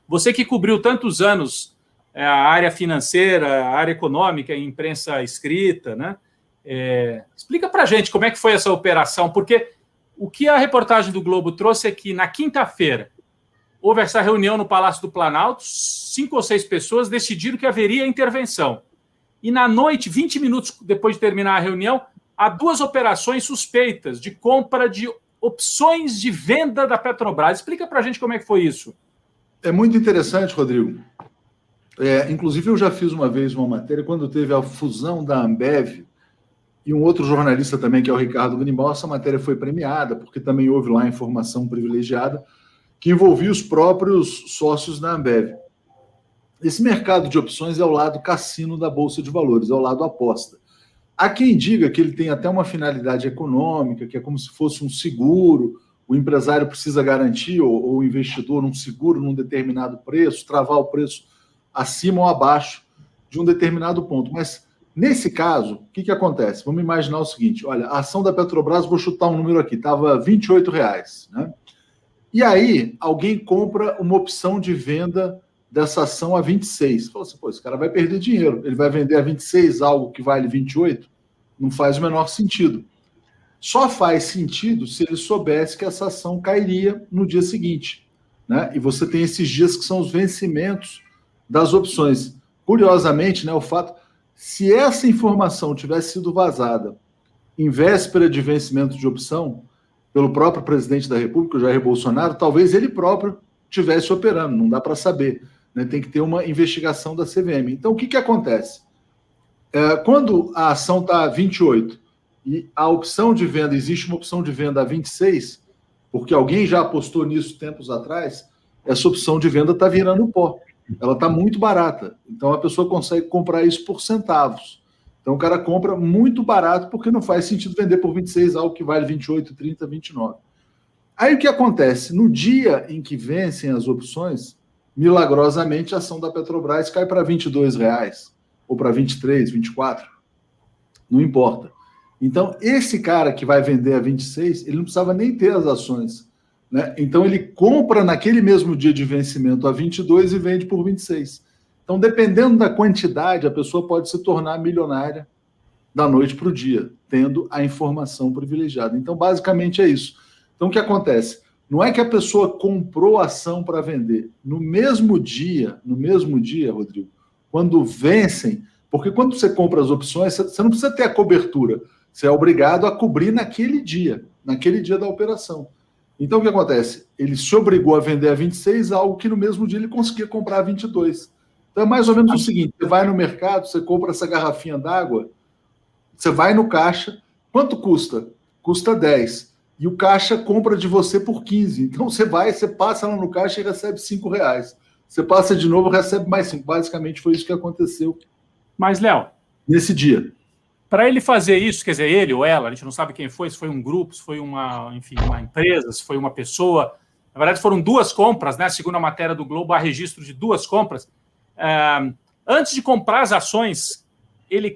Você que cobriu tantos anos a área financeira, a área econômica, a imprensa escrita, né? Explica para a gente como é que foi essa operação, porque o que a reportagem do Globo trouxe é que na quinta-feira houve essa reunião no Palácio do Planalto, 5 ou 6 pessoas decidiram que haveria intervenção. E na noite, 20 minutos depois de terminar a reunião, há 2 operações suspeitas de compra de opções de venda da Petrobras. Explica para a gente como é que foi isso. É muito interessante, Rodrigo. Inclusive, eu já fiz uma vez uma matéria quando teve a fusão da Ambev e um outro jornalista também, que é o Ricardo Gunibal. Essa matéria foi premiada, porque também houve lá informação privilegiada que envolvia os próprios sócios da Ambev. Esse mercado de opções é o lado cassino da Bolsa de Valores, é o lado aposta. Há quem diga que ele tem até uma finalidade econômica, que é como se fosse um seguro, o empresário precisa garantir, ou o investidor, um seguro num determinado preço, travar o preço acima ou abaixo de um determinado ponto. Mas, nesse caso, o que acontece? Vamos imaginar o seguinte, olha, a ação da Petrobras, vou chutar um número aqui, estava R$ 28, né? E aí, alguém compra uma opção de venda dessa ação a 26. Fala assim, pô, esse cara vai perder dinheiro. Ele vai vender a 26 algo que vale 28? Não faz o menor sentido. Só faz sentido se ele soubesse que essa ação cairia no dia seguinte, né? E você tem esses dias que são os vencimentos das opções. Curiosamente, né, o fato, se essa informação tivesse sido vazada em véspera de vencimento de opção pelo próprio presidente da República, o Jair Bolsonaro, talvez ele próprio estivesse operando, não dá para saber, né? Tem que ter uma investigação da CVM. Então, o que acontece? Quando a ação está a 28 e a opção de venda, existe uma opção de venda a 26, porque alguém já apostou nisso tempos atrás, essa opção de venda está virando pó. Ela está muito barata. Então, a pessoa consegue comprar isso por centavos. Então, o cara compra muito barato porque não faz sentido vender por 26 algo que vale 28, 30, 29. Aí, o que acontece? No dia em que vencem as opções, milagrosamente, a ação da Petrobras cai para R$ 22, ou para 23, 24. Não importa. Então, esse cara que vai vender a 26, ele não precisava nem ter as ações, né? Então, ele compra naquele mesmo dia de vencimento a 22 e vende por 26. Então, dependendo da quantidade, a pessoa pode se tornar milionária da noite para o dia, tendo a informação privilegiada. Então, basicamente é isso. Então, o que acontece? Não é que a pessoa comprou a ação para vender. No mesmo dia, Rodrigo, quando vencem, porque quando você compra as opções, você não precisa ter a cobertura. Você é obrigado a cobrir naquele dia da operação. Então, o que acontece? Ele se obrigou a vender a 26, algo que no mesmo dia ele conseguia comprar a 22. Então, é mais ou menos o seguinte, você vai no mercado, você compra essa garrafinha d'água, você vai no caixa, quanto custa? Custa 10. E o caixa compra de você por 15. Então, você passa lá no caixa e recebe R$5. Você passa de novo, recebe mais 5. Basicamente, foi isso que aconteceu. Mas, Léo, nesse dia. Para ele fazer isso, quer dizer, ele ou ela, a gente não sabe quem foi, se foi um grupo, se foi uma empresa, se foi uma pessoa. Na verdade, foram 2 compras, né? Segundo a matéria do Globo, há registro de 2 compras. Antes de comprar as ações, ele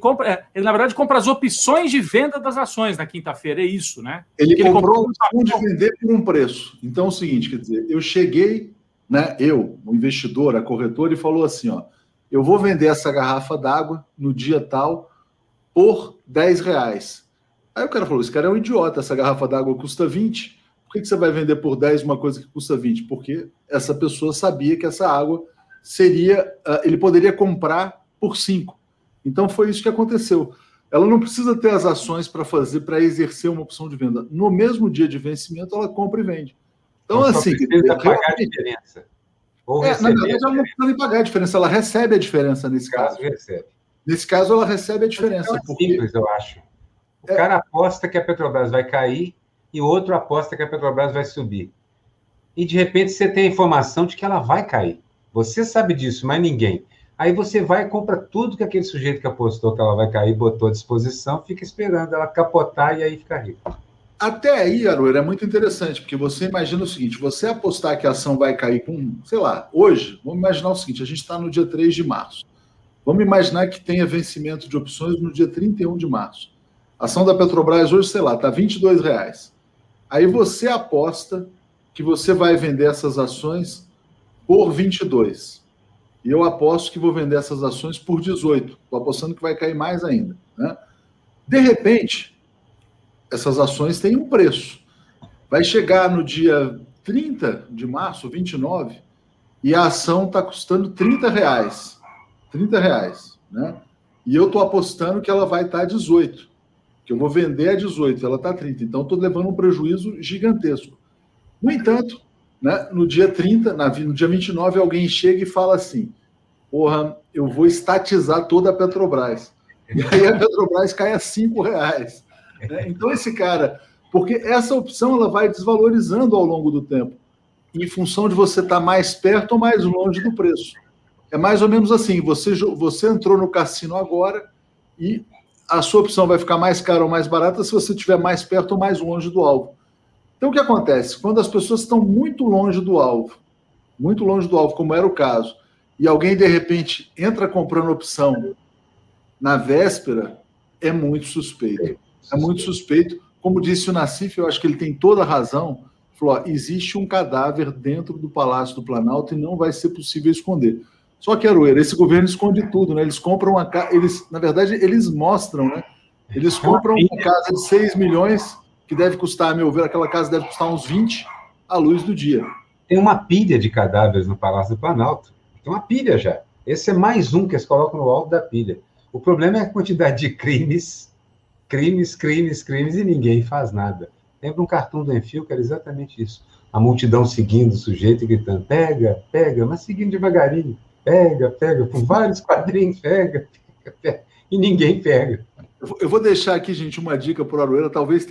na verdade compra as opções de venda das ações na quinta-feira, é isso, né? Ele comprou a opção de vender por um preço. Então é o seguinte, quer dizer, eu cheguei, né, o investidor, a corretora, e falou assim, ó, eu vou vender essa garrafa d'água no dia tal por R$10. Aí o cara falou, esse cara é um idiota, essa garrafa d'água custa 20, por que você vai vender por 10 uma coisa que custa 20? Porque essa pessoa sabia que essa água ele poderia comprar por 5. Então foi isso que aconteceu. Ela não precisa ter as ações para exercer uma opção de venda. No mesmo dia de vencimento, ela compra e vende. Então, assim... precisa pagar a diferença. Ou na verdade, ela não precisa nem pagar a diferença, ela recebe a diferença nesse caso. Recebe. Nesse caso, ela recebe a diferença. É simples, eu acho. O cara aposta que a Petrobras vai cair e o outro aposta que a Petrobras vai subir. E, de repente, você tem a informação de que ela vai cair. Você sabe disso, mas ninguém. Aí você vai e compra tudo que aquele sujeito que apostou que ela vai cair, botou à disposição, fica esperando ela capotar e aí fica rico. Até aí, Aroeira, é muito interessante, porque você imagina o seguinte, você apostar que a ação vai cair com, sei lá, hoje, vamos imaginar o seguinte, a gente está no dia 3 de março. Vamos imaginar que tenha vencimento de opções no dia 31 de março. A ação da Petrobras hoje, sei lá, está R$22. Aí você aposta que você vai vender essas ações por 22. E eu aposto que vou vender essas ações por 18. Estou apostando que vai cair mais ainda, né? De repente, essas ações têm um preço. Vai chegar no dia 30 de março, 29, e a ação está custando R$30. R$30, né? E eu estou apostando que ela vai estar a 18. Que eu vou vender a 18, ela está a 30. Então, estou levando um prejuízo gigantesco. No entanto, né, no dia 30, no dia 29, alguém chega e fala assim: porra, eu vou estatizar toda a Petrobras. E aí a Petrobras cai a R$5. Né? Então, esse cara... Porque essa opção ela vai desvalorizando ao longo do tempo, em função de você estar mais perto ou mais longe do preço. É mais ou menos assim, você entrou no cassino agora e a sua opção vai ficar mais cara ou mais barata se você estiver mais perto ou mais longe do alvo. Então, o que acontece? Quando as pessoas estão muito longe do alvo, como era o caso, e alguém, de repente, entra comprando opção na véspera, é muito suspeito. É muito suspeito. Como disse o Nassif, eu acho que ele tem toda a razão. Falou, ó, existe um cadáver dentro do Palácio do Planalto e não vai ser possível esconder. Só que, Aroeira, esse governo esconde tudo, né? Eles compram uma casa, na verdade, eles mostram, né? Eles compram uma casa de 6 milhões, que deve custar, a meu ver, aquela casa deve custar uns 20 à luz do dia. Tem uma pilha de cadáveres no Palácio do Planalto. Tem uma pilha já. Esse é mais um que eles colocam no alto da pilha. O problema é a quantidade de crimes, e ninguém faz nada. Lembra um cartoon do Enfio que era exatamente isso. A multidão seguindo o sujeito e gritando, pega, pega, mas seguindo devagarinho. Pega, por vários quadrinhos, pega, e ninguém pega. Eu vou deixar aqui, gente, uma dica para o Aroeira, talvez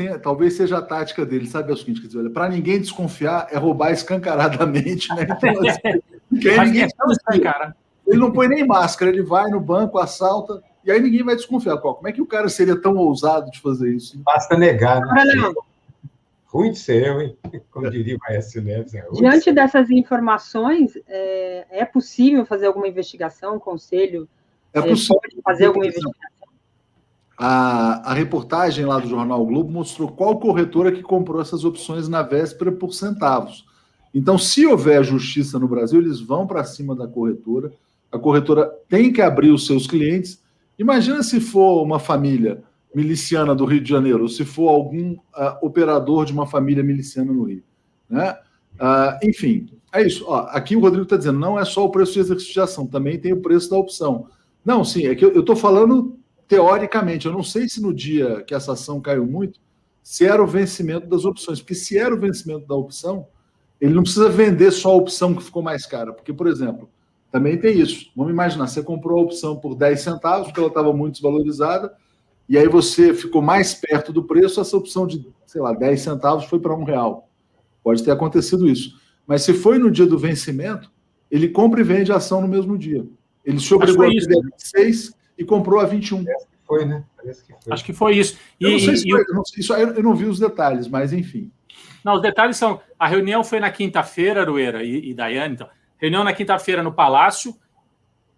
seja a tática dele, sabe? É o seguinte, quer dizer, para ninguém desconfiar, é roubar escancaradamente, né? Então, assim, ele não põe nem máscara, ele vai no banco, assalta, e aí ninguém vai desconfiar. Como é que o cara seria tão ousado de fazer isso? Basta negar, né? Ruim de ser eu, hein? Como diria o Aécio Neves. Diante dessas informações, é possível fazer alguma investigação? O Conselho pode fazer alguma investigação? A reportagem lá do Jornal Globo mostrou qual corretora que comprou essas opções na véspera por centavos. Então, se houver justiça no Brasil, eles vão para cima da corretora. A corretora tem que abrir os seus clientes. Imagina se for uma família miliciana do Rio de Janeiro, ou se for algum operador de uma família miliciana no Rio. Né? Enfim, é isso. Ó, aqui o Rodrigo está dizendo, não é só o preço de exercício de ação, também tem o preço da opção. Não, sim, é que eu estou falando teoricamente. Eu não sei se no dia que essa ação caiu muito, se era o vencimento das opções. Porque se era o vencimento da opção, ele não precisa vender só a opção que ficou mais cara. Porque, por exemplo, também tem isso. Vamos imaginar, você comprou a opção por 10 centavos, porque ela estava muito desvalorizada, e aí você ficou mais perto do preço, essa opção de, sei lá, 10 centavos foi para R$1. Pode ter acontecido isso. Mas se foi no dia do vencimento, ele compra e vende a ação no mesmo dia. Ele se obrigou a vender a 26 e comprou a 21. Foi, né? Parece que foi. Acho que foi isso. Eu não sei se foi, eu não vi os detalhes, mas enfim. Não, os detalhes são... A reunião foi na quinta-feira, Aroeira e Daiane, então. Reunião na quinta-feira no Palácio.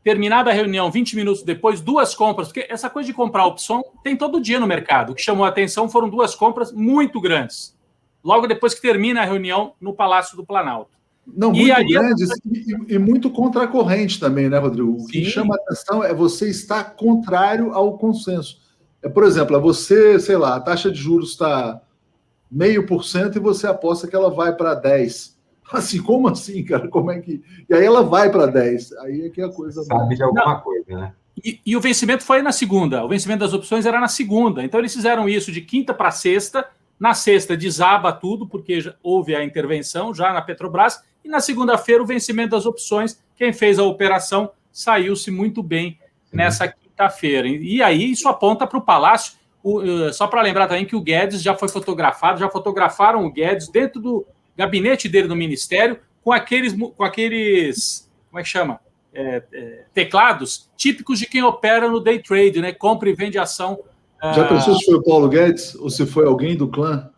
Terminada a reunião, 20 minutos depois, 2 compras, porque essa coisa de comprar opção tem todo dia no mercado. O que chamou a atenção foram 2 compras muito grandes. Logo depois que termina a reunião no Palácio do Planalto. Não, muito grandes e muito contra a corrente também, né, Rodrigo? O que chama a atenção é você estar contrário ao consenso. Por exemplo, você, sei lá, a taxa de juros está 0,5% e você aposta que ela vai para 10%. Assim, como assim, cara? Como é que... E aí ela vai para 10. Aí é que a coisa... Sabe de alguma coisa, né? E o vencimento foi na segunda. O vencimento das opções era na segunda. Então, eles fizeram isso de quinta para sexta. Na sexta, desaba tudo, porque houve a intervenção já na Petrobras. E na segunda-feira, o vencimento das opções. Quem fez a operação saiu-se muito bem nessa quinta-feira. E aí, isso aponta para o Palácio. Só para lembrar também que o Guedes já foi fotografado. Já fotografaram o Guedes dentro do gabinete dele no Ministério, com aqueles como é que chama? Teclados típicos de quem opera no day trade, né? Compra e vende ação. Já pensou se foi o Paulo Guedes ou se foi alguém do clã?